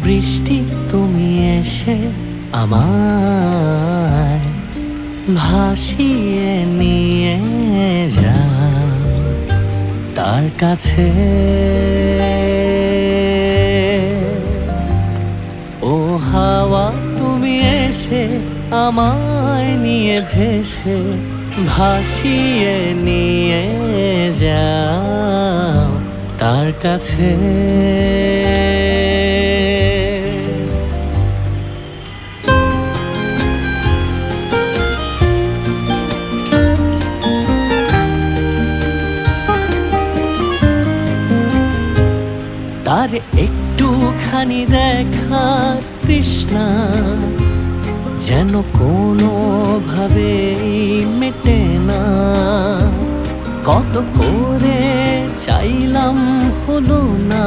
বৃষ্টি তুমি এসে আমায় ভাসিয়ে নিয়ে যাও তার কাছে। ও হাওয়া তুমি এসে আমায় নিয়ে ভেসে ভাসিয়ে নিয়ে যাও তার কাছে। তার একটুখানি দেখার তৃষ্ণা যেন কোনোভাবেই মেটে না। কত করে চাইলাম হলো না,